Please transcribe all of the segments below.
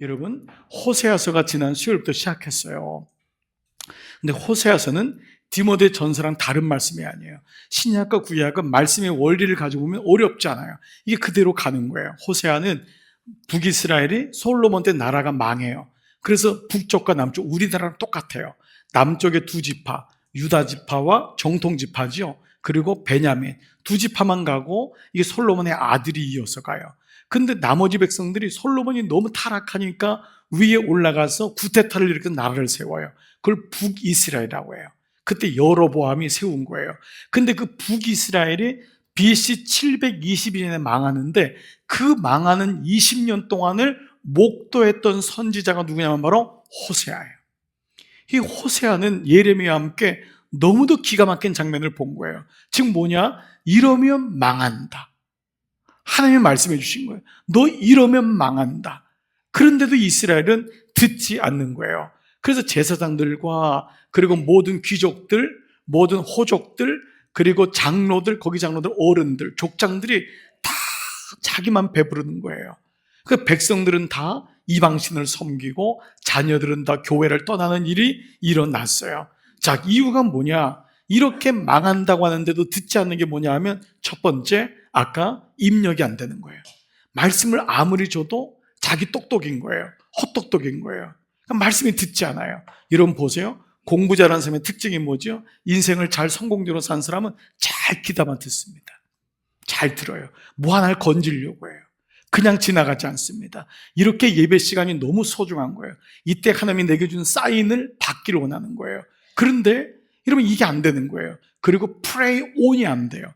여러분, 호세아서가 지난 수요일부터 시작했어요. 근데 호세아서는 디모데 전서랑 다른 말씀이 아니에요. 신약과 구약은 말씀의 원리를 가지고 보면 어렵지 않아요. 이게 그대로 가는 거예요. 호세아는 북이스라엘이 솔로몬 때 나라가 망해요. 그래서 북쪽과 남쪽, 우리나라랑 똑같아요. 남쪽에 두 지파, 유다 지파와 정통 지파죠. 그리고 베냐민 두 지파만 가고 이게 솔로몬의 아들이 이어서 가요. 근데 나머지 백성들이 솔로몬이 너무 타락하니까 위에 올라가서 구테타를 일으켜 나라를 세워요. 그걸 북이스라엘이라고 해요. 그때 여로보암이 세운 거예요. 근데 그 북이스라엘이 BC 722년에 망하는데 그 망하는 20년 동안을 목도했던 선지자가 누구냐면 바로 호세아예요. 이 호세아는 예레미야와 함께 너무도 기가 막힌 장면을 본 거예요. 즉 뭐냐? 이러면 망한다. 하나님이 말씀해 주신 거예요. 너 이러면 망한다. 그런데도 이스라엘은 듣지 않는 거예요. 그래서 제사장들과 그리고 모든 귀족들, 모든 호족들, 그리고 장로들, 거기 장로들, 어른들, 족장들이 다 자기만 배부르는 거예요. 그 백성들은 다 이방신을 섬기고 자녀들은 다 교회를 떠나는 일이 일어났어요. 자, 이유가 뭐냐? 이렇게 망한다고 하는데도 듣지 않는 게 뭐냐 하면 첫 번째, 아까 입력이 안 되는 거예요. 말씀을 아무리 줘도 자기 똑똑인 거예요. 헛똑똑인 거예요. 그러니까 말씀이 듣지 않아요. 여러분 보세요. 공부 잘하는 사람의 특징이 뭐죠? 인생을 잘 성공적으로 산 사람은 잘 귀담아 듣습니다. 잘 들어요. 뭐 하나를 건지려고 해요. 그냥 지나가지 않습니다. 이렇게 예배 시간이 너무 소중한 거예요. 이때 하나님이 내게 준 사인을 받기를 원하는 거예요. 그런데 여러분 이게 안 되는 거예요. 그리고 pray on이 안 돼요.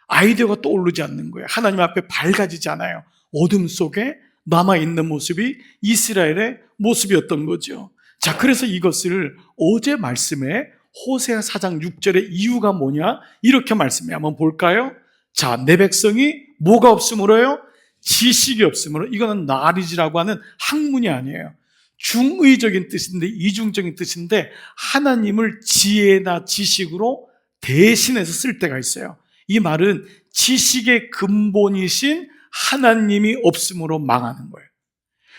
아이디어가 떠오르지 않는 거예요. 하나님 앞에 밝아지지 않아요. 어둠 속에 남아있는 모습이 이스라엘의 모습이었던 거죠. 자, 그래서 이것을 어제 말씀에 호세아 4장 6절의 이유가 뭐냐? 이렇게 말씀해요. 한번 볼까요? 자, 내 백성이 뭐가 없으므로요? 지식이 없으므로. 이거는 나리지라고 하는 학문이 아니에요. 중의적인 뜻인데, 이중적인 뜻인데 하나님을 지혜나 지식으로 대신해서 쓸 때가 있어요. 이 말은 지식의 근본이신 하나님이 없으므로 망하는 거예요.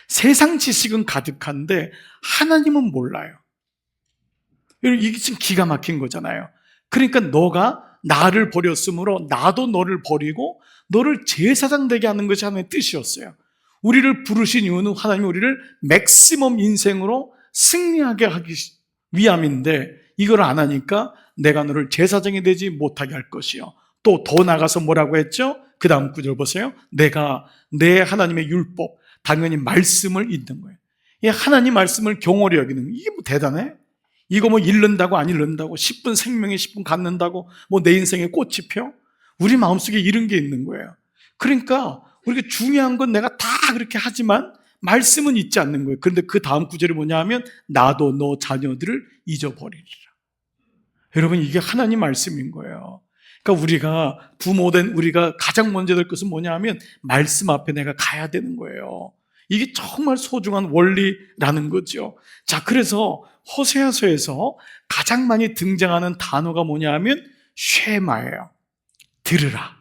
세상 지식은 가득한데 하나님은 몰라요. 이게 지금 기가 막힌 거잖아요. 그러니까 너가 나를 버렸으므로 나도 너를 버리고 너를 제사장 되게 하는 것이 하나님의 뜻이었어요. 우리를 부르신 이유는 하나님이 우리를 맥시멈 인생으로 승리하게 하기 위함인데 이걸 안 하니까 내가 너를 제사장이 되지 못하게 할 것이요. 또 더 나가서 뭐라고 했죠? 그 다음 구절 보세요. 내가 내 하나님의 율법, 당연히 말씀을 읽는 거예요. 이 하나님 말씀을 경홀히 여기는 이게 뭐 대단해? 이거 뭐 잃는다고 안 잃는다고 10분 생명에 10분 갖는다고 뭐 내 인생에 꽃이 펴? 우리 마음속에 이런 게 있는 거예요. 그러니까 우리가 중요한 건 내가 다 그렇게 하지만 말씀은 잊지 않는 거예요. 그런데 그 다음 구절이 뭐냐 하면 나도 너 자녀들을 잊어버리리라. 여러분 이게 하나님 말씀인 거예요. 그러니까 우리가 부모된 우리가 가장 먼저 될 것은 뭐냐 하면 말씀 앞에 내가 가야 되는 거예요. 이게 정말 소중한 원리라는 거죠. 자, 그래서 호세아서에서 가장 많이 등장하는 단어가 뭐냐 하면 쉐마예요. 들으라.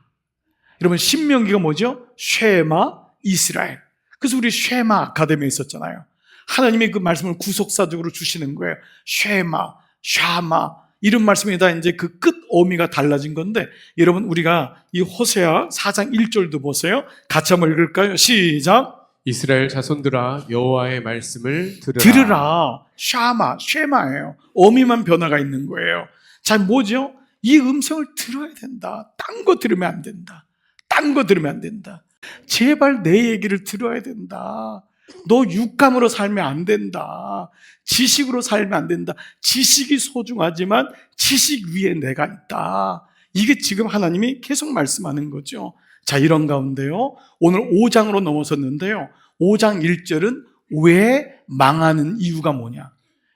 여러분 신명기가 뭐죠? 쉐마 이스라엘. 그래서 우리 쉐마 아카데미에 있었잖아요. 하나님의 그 말씀을 구속사적으로 주시는 거예요. 쉐마, 샤마 이런 말씀이 다 이제 그 끝 어미가 달라진 건데 여러분 우리가 이 호세아 4장 1절도 보세요. 같이 한번 읽을까요? 시작. 이스라엘 자손들아 여호와의 말씀을 들으라. 들으라. 샤마, 쉐마예요. 어미만 변화가 있는 거예요. 자, 뭐죠? 이 음성을 들어야 된다. 딴 거 들으면 안 된다. 딴 거 들으면 안 된다. 제발 내 얘기를 들어야 된다. 너 육감으로 살면 안 된다. 지식으로 살면 안 된다. 지식이 소중하지만 지식 위에 내가 있다. 이게 지금 하나님이 계속 말씀하는 거죠. 자, 이런 가운데요. 오늘 5장으로 넘어섰는데요. 5장 1절은 왜 망하는 이유가 뭐냐?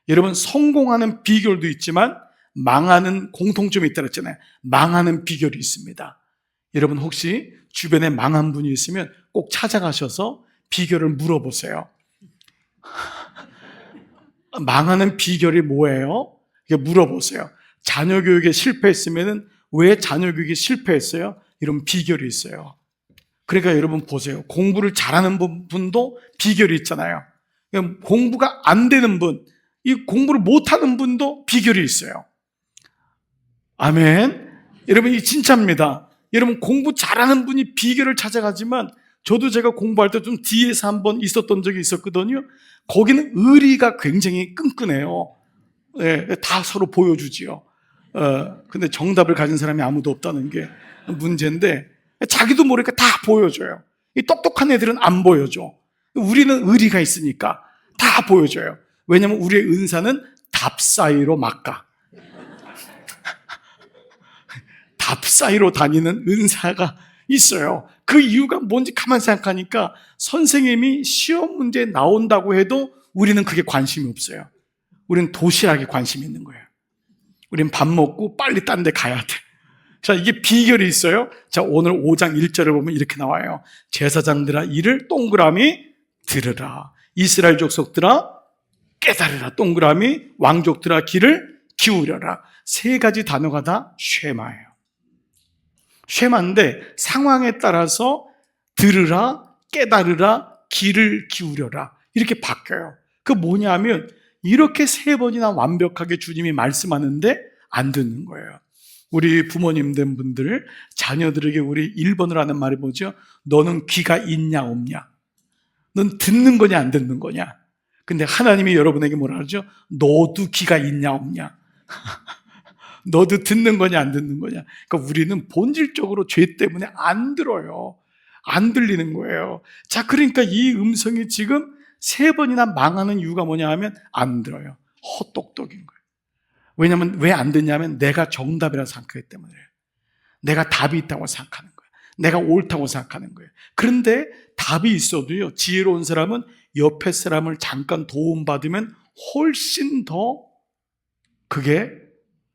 여러분 성공하는 비결도 있지만 망하는 공통점이 있다고 했잖아요. 망하는 비결이 있습니다. 여러분 혹시 주변에 망한 분이 있으면 꼭 찾아가셔서 비결을 물어보세요. 망하는 비결이 뭐예요? 물어보세요. 자녀 교육에 실패했으면 왜 자녀 교육이 실패했어요? 이런 비결이 있어요. 그러니까 여러분 보세요. 공부를 잘하는 분도 비결이 있잖아요. 공부가 안 되는 분, 이 공부를 못하는 분도 비결이 있어요. 아멘. 여러분, 이 진짜입니다. 여러분, 공부 잘하는 분이 비결을 찾아가지만 저도 제가 공부할 때 좀 뒤에서 한번 있었던 적이 있었거든요. 거기는 의리가 굉장히 끈끈해요. 네, 다 서로 보여주지요. 근데 정답을 가진 사람이 아무도 없다는 게 문제인데 자기도 모르게 다 보여줘요. 이 똑똑한 애들은 안 보여줘. 우리는 의리가 있으니까 다 보여줘요. 왜냐하면 우리의 은사는 답 사이로 막가. 답 사이로 다니는 은사가 있어요. 그 이유가 뭔지 가만히 생각하니까 선생님이 시험 문제에 나온다고 해도 우리는 그게 관심이 없어요. 우리는 도시락에 관심이 있는 거예요. 우리는 밥 먹고 빨리 딴 데 가야 돼. 자, 이게 비결이 있어요. 자, 오늘 5장 1절을 보면 이렇게 나와요. 제사장들아 이를 동그라미 들으라. 이스라엘 족속들아 깨달으라. 동그라미 왕족들아 귀를 기울여라. 세 가지 단어가 다 쉐마예요. 쉐마인데 상황에 따라서 들으라, 깨달으라, 귀를 기울여라 이렇게 바뀌어요. 그 뭐냐면 이렇게 세 번이나 완벽하게 주님이 말씀하는데 안 듣는 거예요. 우리 부모님 된 분들 자녀들에게 우리 1번으로 하는 말이 뭐죠? 너는 귀가 있냐 없냐? 넌 듣는 거냐 안 듣는 거냐? 근데 하나님이 여러분에게 뭐라 그러죠? 너도 귀가 있냐 없냐? 너도 듣는 거냐 안 듣는 거냐? 그러니까 우리는 본질적으로 죄 때문에 안 들어요. 안 들리는 거예요. 자, 그러니까 이 음성이 지금 세 번이나 망하는 이유가 뭐냐 하면 안 들어요. 헛똑똑인 거예요. 왜냐하면 왜 안 듣냐면 내가 정답이라 생각하기 때문이에요. 내가 답이 있다고 생각하는 거예요. 내가 옳다고 생각하는 거예요. 그런데 답이 있어도요, 지혜로운 사람은 옆에 사람을 잠깐 도움받으면 훨씬 더 그게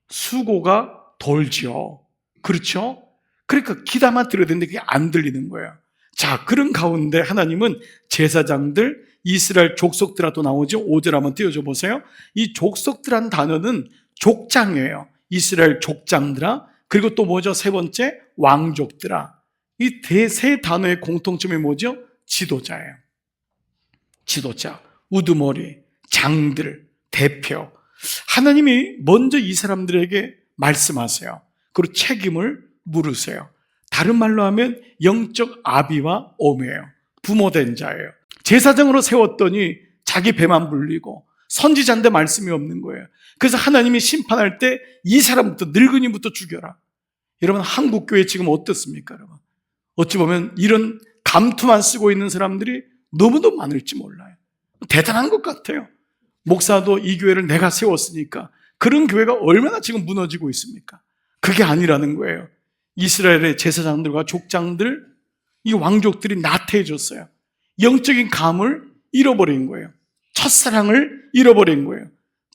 수고가 덜지요. 그렇죠? 그러니까 귀담아 들어야 되는데 그게 안 들리는 거예요. 자, 그런 가운데 하나님은 제사장들, 이스라엘 족속들아 또 나오죠. 5절 한번 띄워줘 보세요. 이 족속들한 단어는 족장이에요. 이스라엘 족장들아. 그리고 또 뭐죠? 세 번째 왕족들아. 이 세 단어의 공통점이 뭐죠? 지도자예요. 지도자, 우두머리, 장들, 대표. 하나님이 먼저 이 사람들에게 말씀하세요. 그리고 책임을 물으세요. 다른 말로 하면 영적 아비와 어미예요. 부모된 자예요. 제사장으로 세웠더니 자기 배만 불리고 선지자인데 말씀이 없는 거예요. 그래서 하나님이 심판할 때 이 사람부터 늙은이부터 죽여라. 여러분, 한국 교회 지금 어떻습니까? 여러분, 어찌 보면 이런 감투만 쓰고 있는 사람들이 너무도 많을지 몰라요. 대단한 것 같아요. 목사도 이 교회를 내가 세웠으니까. 그런 교회가 얼마나 지금 무너지고 있습니까? 그게 아니라는 거예요. 이스라엘의 제사장들과 족장들, 이 왕족들이 나태해졌어요. 영적인 감을 잃어버린 거예요. 첫사랑을 잃어버린 거예요.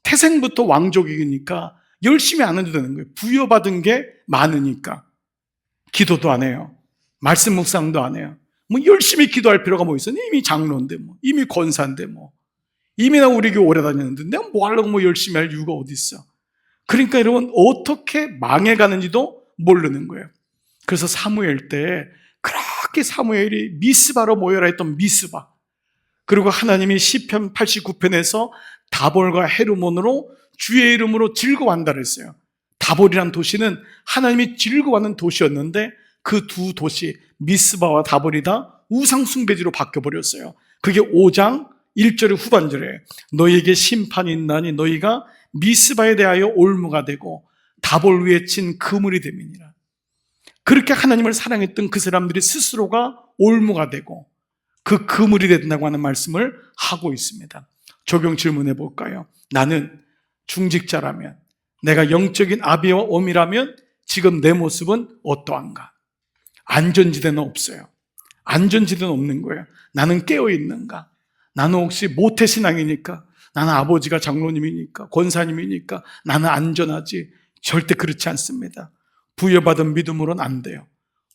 태생부터 왕족이니까 열심히 안 해도 되는 거예요. 부여받은 게 많으니까. 기도도 안 해요. 말씀 묵상도 안 해요. 뭐 열심히 기도할 필요가 뭐 있어? 이미 장로인데 뭐, 이미 권사인데 뭐, 이미 나 우리 교회 오래 다녔는데 내가 뭐 하려고 뭐 열심히 할 이유가 어디 있어? 그러니까 여러분, 어떻게 망해가는지도 모르는 거예요. 그래서 사무엘 때 그렇게 사무엘이 미스바로 모여라 했던 미스바, 그리고 하나님이 시편 89편에서 다볼과 헤르몬으로 주의 이름으로 즐거워한다 그랬어요. 다볼이란 도시는 하나님이 즐거워하는 도시였는데 그 두 도시 미스바와 다볼이 다 우상숭배지로 바뀌어버렸어요. 그게 5장 1절의 후반절에 너희에게 심판이 있나니 너희가 미스바에 대하여 올무가 되고 다볼 위에 친 그물이 됨이니라. 그렇게 하나님을 사랑했던 그 사람들이 스스로가 올무가 되고 그 그물이 된다고 하는 말씀을 하고 있습니다. 적용 질문해 볼까요? 나는 중직자라면, 내가 영적인 아비와 어미라면 지금 내 모습은 어떠한가? 안전지대는 없어요. 안전지대는 없는 거예요. 나는 깨어있는가? 나는 혹시 모태신앙이니까, 나는 아버지가 장로님이니까, 권사님이니까 나는 안전하지? 절대 그렇지 않습니다. 부여받은 믿음으로는 안 돼요.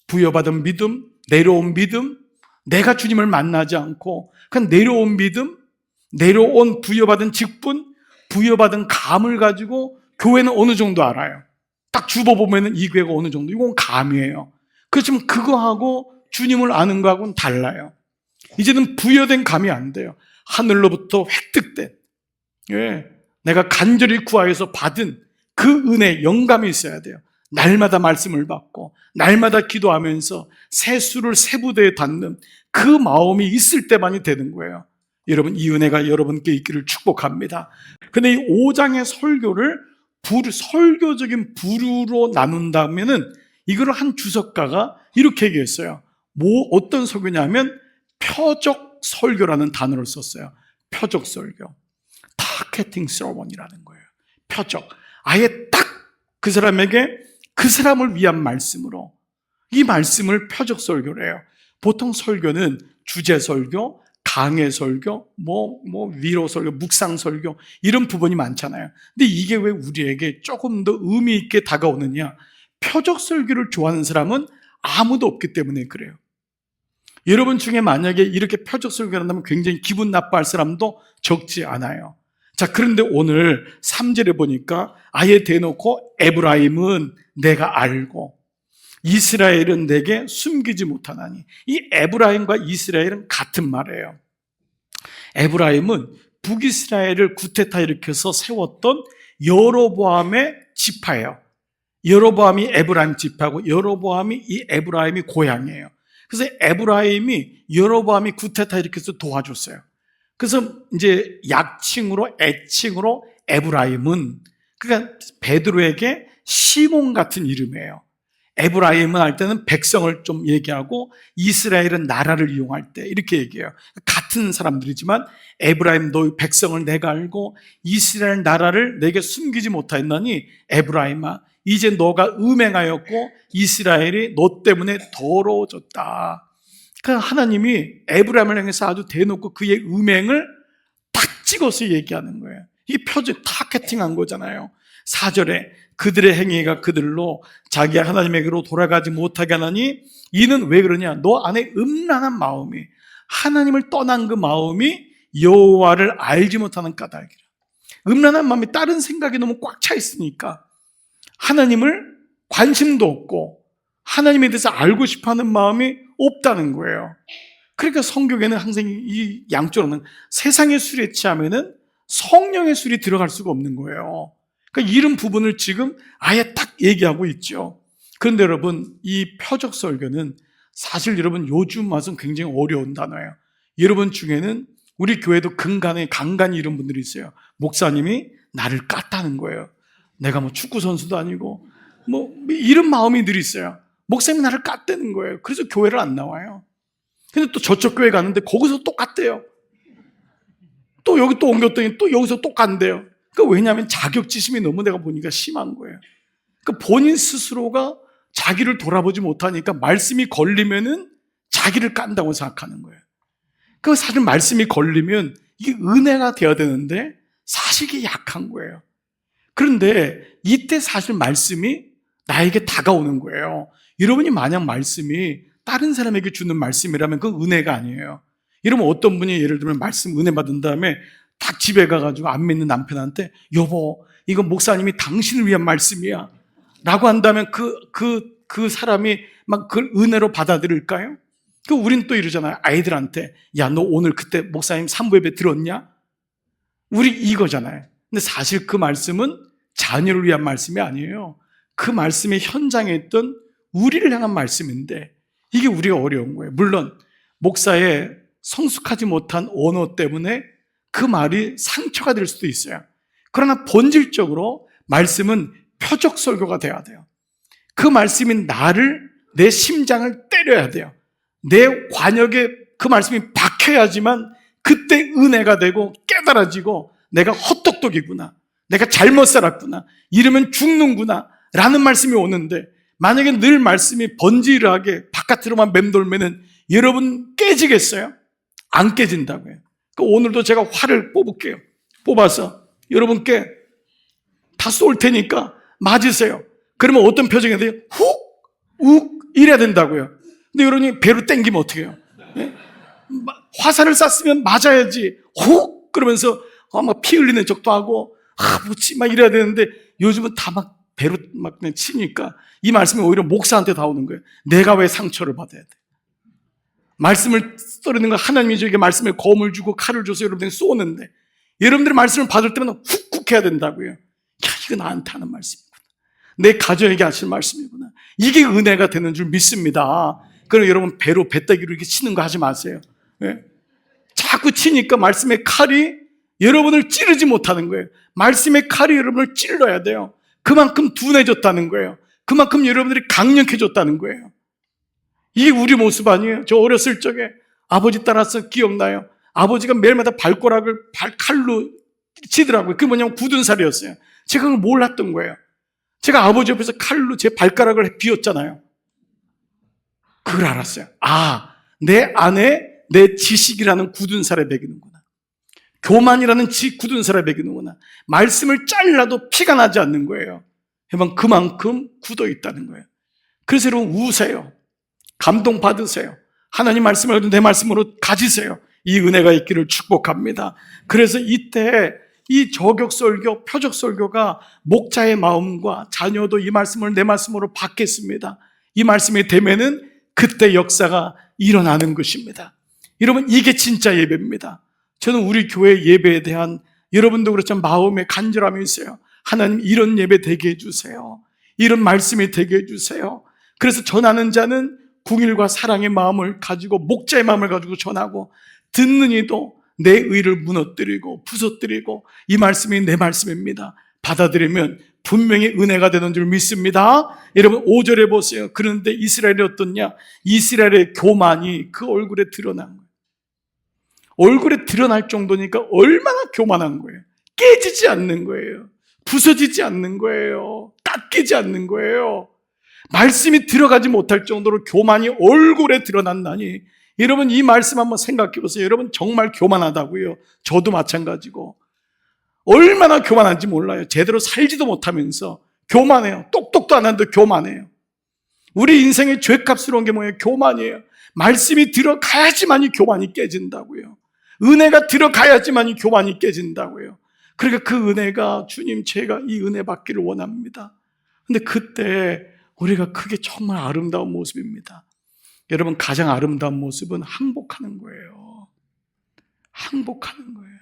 부여받은 믿음, 내려온 믿음, 내가 주님을 만나지 않고 그냥 내려온 믿음, 내려온 부여받은 직분, 부여받은 감을 가지고 교회는 어느 정도 알아요. 딱 주보보면 이 교회가 어느 정도, 이건 감이에요. 그렇지만 그거하고 주님을 아는 거하고는 달라요. 이제는 부여된 감이 안 돼요. 하늘로부터 획득된, 예, 내가 간절히 구하여서 받은 그 은혜, 영감이 있어야 돼요. 날마다 말씀을 받고 날마다 기도하면서 세수를 세부대에 닿는 그 마음이 있을 때만이 되는 거예요. 여러분, 이 은혜가 여러분께 있기를 축복합니다. 근데 이 5장의 설교를 설교적인 부류로 나눈다면은 이걸 한 주석가가 이렇게 얘기했어요. 어떤 설교냐면 표적 설교라는 단어를 썼어요. 표적 설교. 타겟팅 서먼이라는 거예요. 표적. 아예 딱 그 사람에게 그 사람을 위한 말씀으로, 이 말씀을 표적 설교래요. 보통 설교는 주제 설교, 강해 설교, 위로 설교, 묵상 설교, 이런 부분이 많잖아요. 근데 이게 왜 우리에게 조금 더 의미 있게 다가오느냐? 표적 설교를 좋아하는 사람은 아무도 없기 때문에 그래요. 여러분 중에 만약에 이렇게 표적 설교를 한다면 굉장히 기분 나빠할 사람도 적지 않아요. 자, 그런데 오늘 3절에 보니까 아예 대놓고 에브라임은 내가 알고 이스라엘은 내게 숨기지 못하나니, 이 에브라임과 이스라엘은 같은 말이에요. 에브라임은 북이스라엘을 구테타 일으켜서 세웠던 여로보암의 지파예요. 여로보암이 에브라임 지파고 여로보암이 이 에브라임이 고향이에요. 그래서 에브라임이 여로보암이 구테타 일으켜서 도와줬어요. 그래서 이제 약칭으로, 애칭으로 에브라임은, 그러니까 베드로에게 시몬 같은 이름이에요. 에브라임은 할 때는 백성을 좀 얘기하고 이스라엘은 나라를 이용할 때 이렇게 얘기해요. 같은 사람들이지만 에브라임 너 백성을 내가 알고 이스라엘 나라를 내게 숨기지 못하였나니 에브라임아 이제 너가 음행하였고 이스라엘이 너 때문에 더러워졌다. 그러니까 하나님이 에브라임을 향해서 아주 대놓고 그의 음행을 딱 찍어서 얘기하는 거예요. 이게 표적 타겟팅한 거잖아요. 4절에 그들의 행위가 그들로 자기 하나님에게로 돌아가지 못하게 하나니 이는 왜 그러냐? 너 안에 음란한 마음이, 하나님을 떠난 그 마음이 여호와를 알지 못하는 까닭이라. 음란한 마음이 다른 생각이 너무 꽉 차 있으니까 하나님을 관심도 없고 하나님에 대해서 알고 싶어하는 마음이 없다는 거예요. 그러니까 성경에는 항상 이 양쪽으로는 세상의 술에 취하면은 성령의 술이 들어갈 수가 없는 거예요. 그러니까 이런 부분을 지금 아예 딱 얘기하고 있죠. 그런데 여러분, 이 표적 설교는 사실 여러분 요즘 와서는 굉장히 어려운 단어예요. 여러분 중에는 우리 교회도 간간히 이런 분들이 있어요. 목사님이 나를 깠다는 거예요. 내가 축구 선수도 아니고 이런 마음이 늘 있어요. 목사님이 나를 깠다는 거예요. 그래서 교회를 안 나와요. 근데 또 저쪽 교회 갔는데 거기서 또 깠대요. 또 여기 또 옮겼더니 또 여기서 또 깐대요. 왜냐하면 자격지심이 너무 내가 보니까 심한 거예요. 본인 스스로가 자기를 돌아보지 못하니까 말씀이 걸리면은 자기를 깐다고 생각하는 거예요. 사실 말씀이 걸리면 이게 은혜가 되어야 되는데 사실 이게 약한 거예요. 그런데 이때 사실 말씀이 나에게 다가오는 거예요. 여러분이 만약 말씀이 다른 사람에게 주는 말씀이라면 그 은혜가 아니에요. 여러분 어떤 분이 예를 들면 말씀 은혜 받은 다음에 딱 집에 가가지고 안 믿는 남편한테 여보 이거 목사님이 당신을 위한 말씀이야 라고 한다면 그 사람이 막 그걸 은혜로 받아들일까요? 우린 또 이러잖아요. 아이들한테 야 너 오늘 그때 목사님 산부 예배 들었냐? 우리 이거잖아요. 근데 사실 그 말씀은 자녀를 위한 말씀이 아니에요. 그 말씀의 현장에 있던 우리를 향한 말씀인데 이게 우리가 어려운 거예요. 물론 목사의 성숙하지 못한 언어 때문에 그 말이 상처가 될 수도 있어요. 그러나 본질적으로 말씀은 표적 설교가 돼야 돼요. 그 말씀이 내 심장을 때려야 돼요. 내 관역에 그 말씀이 박혀야지만 그때 은혜가 되고 깨달아지고 내가 헛똑똑이구나, 내가 잘못 살았구나, 이러면 죽는구나 라는 말씀이 오는데 만약에 늘 말씀이 번지르하게 바깥으로만 맴돌면은 여러분 깨지겠어요? 안 깨진다고요. 오늘도 제가 활을 뽑을게요. 뽑아서 여러분께 다 쏠 테니까 맞으세요. 그러면 어떤 표정이 돼요? 훅! 욱! 이래야 된다고요. 근데 여러분이 배로 땡기면 어떻게 해요? 네? 화살을 쐈으면 맞아야지. 훅! 그러면서 막 피 흘리는 척도 하고 뭐지? 막 이래야 되는데 요즘은 다 막 배로 막 그냥 치니까 이 말씀이 오히려 목사한테 다 오는 거예요. 내가 왜 상처를 받아야 돼? 말씀을 썰어내는 거 하나님이 저에게 말씀에 검을 주고 칼을 줘서 여러분들이 쏘는데 여러분들의 말씀을 받을 때마다 훅훅 해야 된다고요. 야, 이거 나한테 하는 말씀이구나. 내 가정에게 하실 말씀이구나. 이게 은혜가 되는 줄 믿습니다. 그럼 여러분 배로 배따기로 이렇게 치는 거 하지 마세요. 네? 자꾸 치니까 말씀의 칼이 여러분을 찌르지 못하는 거예요. 말씀의 칼이 여러분을 찔러야 돼요. 그만큼 둔해졌다는 거예요. 그만큼 여러분들이 강력해졌다는 거예요. 이게 우리 모습 아니에요? 저 어렸을 적에 아버지 따라서 기억나요. 아버지가 매일마다 발가락을 칼로 치더라고요. 그게 뭐냐면 굳은 살이었어요. 제가 그걸 몰랐던 거예요. 제가 아버지 옆에서 칼로 제 발가락을 비웠잖아요. 그걸 알았어요. 아, 내 안에 내 지식이라는 굳은 살에 배기는구나. 교만이라는 굳은 살에 배기는구나. 말씀을 잘라도 피가 나지 않는 거예요. 그만큼 굳어 있다는 거예요. 그래서 여러분 우세요. 감동 받으세요. 하나님 말씀을 내 말씀으로 가지세요. 이 은혜가 있기를 축복합니다. 그래서 이때 이 저격설교, 표적설교가 목자의 마음과 자녀도 이 말씀을 내 말씀으로 받겠습니다. 이 말씀이 되면은 그때 역사가 일어나는 것입니다. 여러분 이게 진짜 예배입니다. 저는 우리 교회 예배에 대한 여러분도 그렇지만 마음의 간절함이 있어요. 하나님 이런 예배 되게 해주세요. 이런 말씀이 되게 해주세요. 그래서 전하는 자는 궁일과 사랑의 마음을 가지고 목자의 마음을 가지고 전하고 듣는 이도 내 의를 무너뜨리고 부서뜨리고 이 말씀이 내 말씀입니다. 받아들이면 분명히 은혜가 되는 줄 믿습니다. 여러분 5절에 보세요. 그런데 이스라엘이 어떻냐? 이스라엘의 교만이 그 얼굴에 드러난 거예요. 얼굴에 드러날 정도니까 얼마나 교만한 거예요. 깨지지 않는 거예요. 부서지지 않는 거예요. 깎이지 않는 거예요. 말씀이 들어가지 못할 정도로 교만이 얼굴에 드러난다니. 여러분 이 말씀 한번 생각해 보세요. 여러분 정말 교만하다고요. 저도 마찬가지고. 얼마나 교만한지 몰라요. 제대로 살지도 못하면서 교만해요. 똑똑도 안 하는데 교만해요. 우리 인생의 죄값스러운 게 뭐예요? 교만이에요. 말씀이 들어가야지만이 교만이 깨진다고요. 은혜가 들어가야지만이 교만이 깨진다고요. 그러니까 그 은혜가 주님 제가 이 은혜 받기를 원합니다. 근데 그때 우리가 그게 정말 아름다운 모습입니다. 여러분 가장 아름다운 모습은 항복하는 거예요. 항복하는 거예요.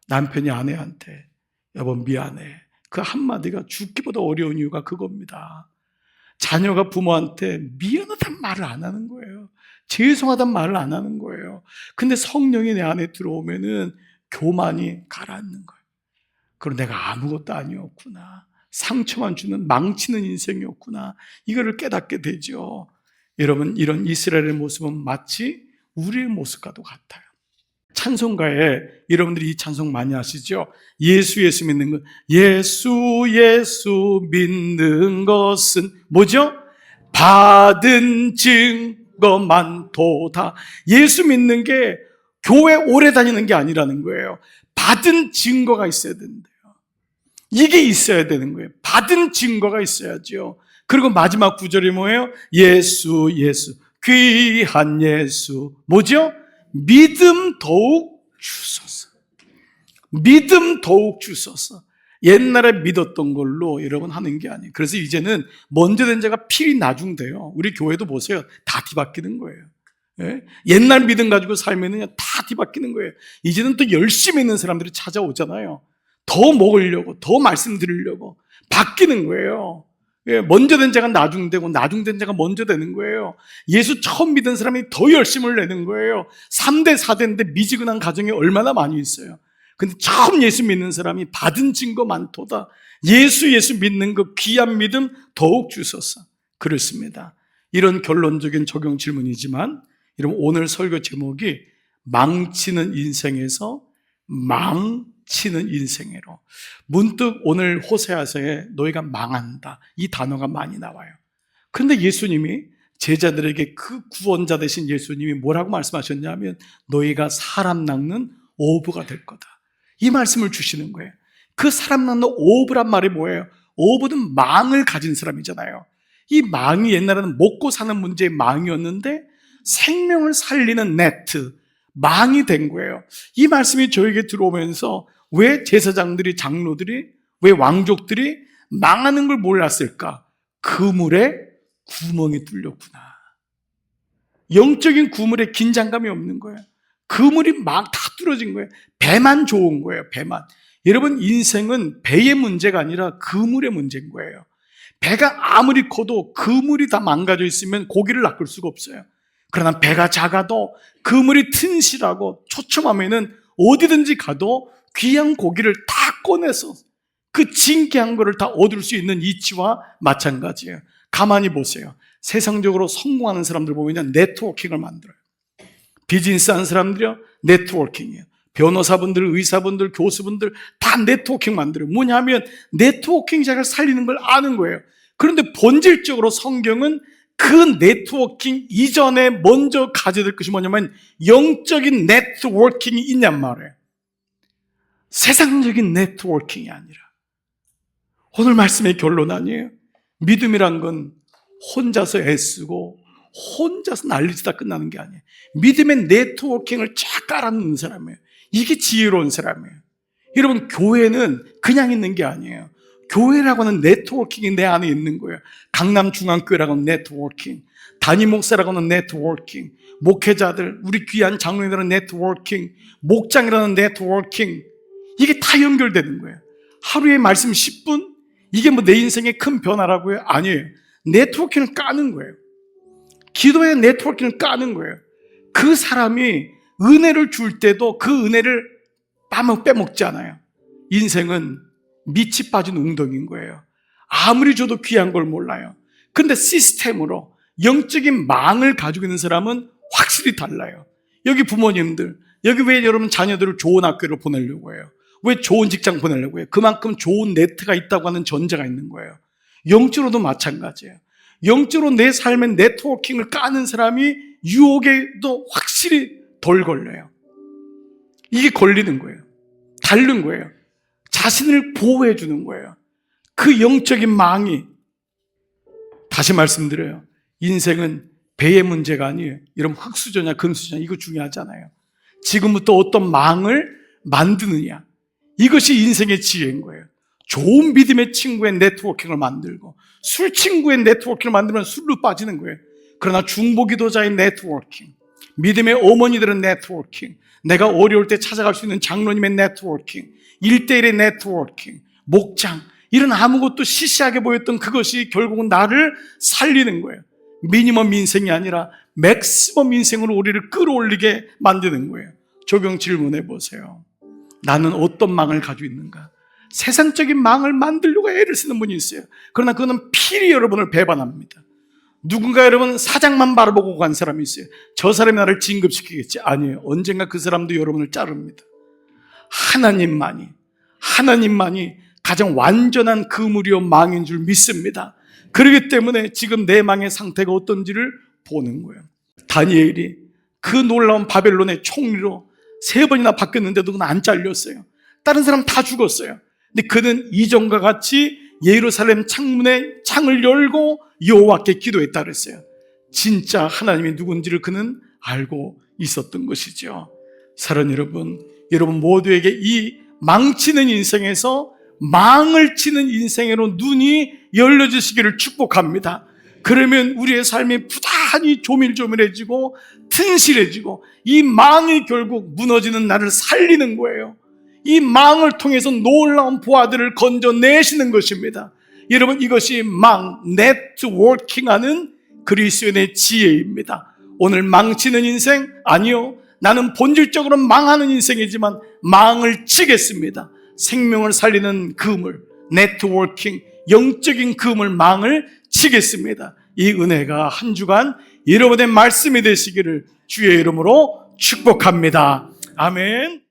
남편이 아내한테 여보 미안해. 그 한마디가 죽기보다 어려운 이유가 그겁니다. 자녀가 부모한테 미안하다는 말을 안 하는 거예요. 죄송하다는 말을 안 하는 거예요. 근데 성령이 내 안에 들어오면은 교만이 가라앉는 거예요. 그럼 내가 아무것도 아니었구나. 상처만 주는 망치는 인생이었구나. 이거를 깨닫게 되죠. 여러분 이런 이스라엘의 모습은 마치 우리의 모습과도 같아요. 찬송가에 여러분들이 이 찬송 많이 아시죠? 예수 예수 믿는 것. 예수 예수 믿는 것은 뭐죠? 받은 증거만 도다. 예수 믿는 게 교회 오래 다니는 게 아니라는 거예요. 받은 증거가 있어야 된대요. 이게 있어야 되는 거예요. 받은 증거가 있어야죠. 그리고 마지막 구절이 뭐예요? 예수 예수 귀한 예수 뭐죠? 믿음 더욱 주소서. 믿음 더욱 주소서. 옛날에 믿었던 걸로 여러분 하는 게 아니에요. 그래서 이제는 먼저 된 자가 필히 나중돼요. 우리 교회도 보세요. 다 뒤바뀌는 거예요. 예? 옛날 믿음 가지고 살면은 다 뒤바뀌는 거예요. 이제는 또 열심히 있는 사람들이 찾아오잖아요. 더 먹으려고, 더 말씀 드리려고 바뀌는 거예요. 예, 먼저 된 자가 나중되고 나중된 자가 먼저 되는 거예요. 예수 처음 믿은 사람이 더 열심을 내는 거예요. 3대 4대인데 미지근한 가정이 얼마나 많이 있어요. 근데 처음 예수 믿는 사람이 받은 증거 많도다. 예수 믿는 그 귀한 믿음 더욱 주소서. 그렇습니다. 이런 결론적인 적용 질문이지만 여러분 오늘 설교 제목이 망치는 인생에서 망치는 인생으로. 문득 오늘 호세아서에 너희가 망한다 이 단어가 많이 나와요. 그런데 예수님이 제자들에게 그 구원자 되신 예수님이 뭐라고 말씀하셨냐면 너희가 사람 낚는 어부가 될 거다. 이 말씀을 주시는 거예요. 그 사람 낚는 어부란 말이 뭐예요? 어부는 망을 가진 사람이잖아요. 이 망이 옛날에는 먹고 사는 문제의 망이었는데 생명을 살리는 네트, 망이 된 거예요. 이 말씀이 저에게 들어오면서 왜 제사장들이, 장로들이, 왜 왕족들이 망하는 걸 몰랐을까? 그물에 구멍이 뚫렸구나. 영적인 그물에 긴장감이 없는 거예요. 그물이 막 다 뚫어진 거예요. 배만 좋은 거예요. 배만. 여러분, 인생은 배의 문제가 아니라 그물의 문제인 거예요. 배가 아무리 커도 그물이 다 망가져 있으면 고기를 낚을 수가 없어요. 그러나 배가 작아도 그물이 튼실하고 초청하면은 어디든지 가도 귀한 고기를 다 꺼내서 그 진귀한 거를 다 얻을 수 있는 이치와 마찬가지예요. 가만히 보세요. 세상적으로 성공하는 사람들 보면 네트워킹을 만들어요. 비즈니스 하는 사람들이요, 네트워킹이에요. 변호사분들, 의사분들, 교수분들 다 네트워킹 만들어요. 뭐냐면 네트워킹 자를 살리는 걸 아는 거예요. 그런데 본질적으로 성경은 그 네트워킹 이전에 먼저 가져야 될 것이 뭐냐면 영적인 네트워킹이 있냔 말이에요. 세상적인 네트워킹이 아니라. 오늘 말씀의 결론 아니에요. 믿음이란 건 혼자서 애쓰고 혼자서 난리치다 끝나는 게 아니에요. 믿음의 네트워킹을 쫙 깔아놓는 사람이에요. 이게 지혜로운 사람이에요. 여러분, 교회는 그냥 있는 게 아니에요. 교회라고 하는 네트워킹이 내 안에 있는 거예요. 강남중앙교회라고 하는 네트워킹, 담임 목사라고 하는 네트워킹, 목회자들, 우리 귀한 장로님들은 네트워킹, 목장이라는 네트워킹, 이게 다 연결되는 거예요. 하루에 말씀 10분? 이게 뭐 내 인생의 큰 변화라고요? 아니에요. 네트워킹을 까는 거예요. 기도의 네트워킹을 까는 거예요. 그 사람이 은혜를 줄 때도 그 은혜를 빼먹지 않아요. 인생은 밑이 빠진 웅덩이인 거예요. 아무리 줘도 귀한 걸 몰라요. 그런데 시스템으로 영적인 망을 가지고 있는 사람은 확실히 달라요. 여기 부모님들, 여기 왜 여러분 자녀들을 좋은 학교를 보내려고 해요? 왜 좋은 직장 보내려고 해요? 그만큼 좋은 네트가 있다고 하는 전제가 있는 거예요. 영적으로도 마찬가지예요. 영적으로 내 삶의 네트워킹을 까는 사람이 유혹에도 확실히 덜 걸려요. 이게 걸리는 거예요. 다른 거예요. 자신을 보호해 주는 거예요. 그 영적인 망이, 다시 말씀드려요, 인생은 배의 문제가 아니에요. 여러분, 흙수저냐 금수저냐 이거 중요하잖아요. 지금부터 어떤 망을 만드느냐, 이것이 인생의 지혜인 거예요. 좋은 믿음의 친구의 네트워킹을 만들고 술 친구의 네트워킹을 만들면 술로 빠지는 거예요. 그러나 중보기도자의 네트워킹, 믿음의 어머니들의 네트워킹, 내가 어려울 때 찾아갈 수 있는 장로님의 네트워킹, 1대1의 네트워킹, 목장, 이런 아무것도 시시하게 보였던 그것이 결국은 나를 살리는 거예요. 미니멈 인생이 아니라 맥시멈 인생으로 우리를 끌어올리게 만드는 거예요. 적용 질문해 보세요. 나는 어떤 망을 가지고 있는가? 세상적인 망을 만들려고 애를 쓰는 분이 있어요. 그러나 그거는 필히 여러분을 배반합니다. 누군가 여러분 사장만 바라보고 간 사람이 있어요. 저 사람이 나를 진급시키겠지. 아니에요. 언젠가 그 사람도 여러분을 자릅니다. 하나님만이 가장 완전한 그물이요 망인 줄 믿습니다. 그렇기 때문에 지금 내 망의 상태가 어떤지를 보는 거예요. 다니엘이 그 놀라운 바벨론의 총리로 3번이나 바뀌었는데도 그는 안 잘렸어요. 다른 사람 다 죽었어요. 근데 그는 이전과 같이 예루살렘 창문에 창을 열고 여호와께 기도했다 그랬어요. 진짜 하나님이 누군지를 그는 알고 있었던 것이죠. 사랑하는 여러분 모두에게 이 망치는 인생에서 망을 치는 인생으로 눈이 열려지시기를 축복합니다. 그러면 우리의 삶이 부단히 조밀조밀해지고 튼실해지고 이 망이 결국 무너지는 나를 살리는 거예요. 이 망을 통해서 놀라운 부하들을 건져내시는 것입니다. 여러분, 이것이 네트워킹하는 그리스도인의 지혜입니다. 오늘 망치는 인생? 아니요. 나는 본질적으로 망하는 인생이지만 망을 치겠습니다. 생명을 살리는 그물, 네트워킹, 영적인 그물, 망을 치겠습니다. 이 은혜가 한 주간 여러분의 말씀이 되시기를 주의 이름으로 축복합니다. 아멘.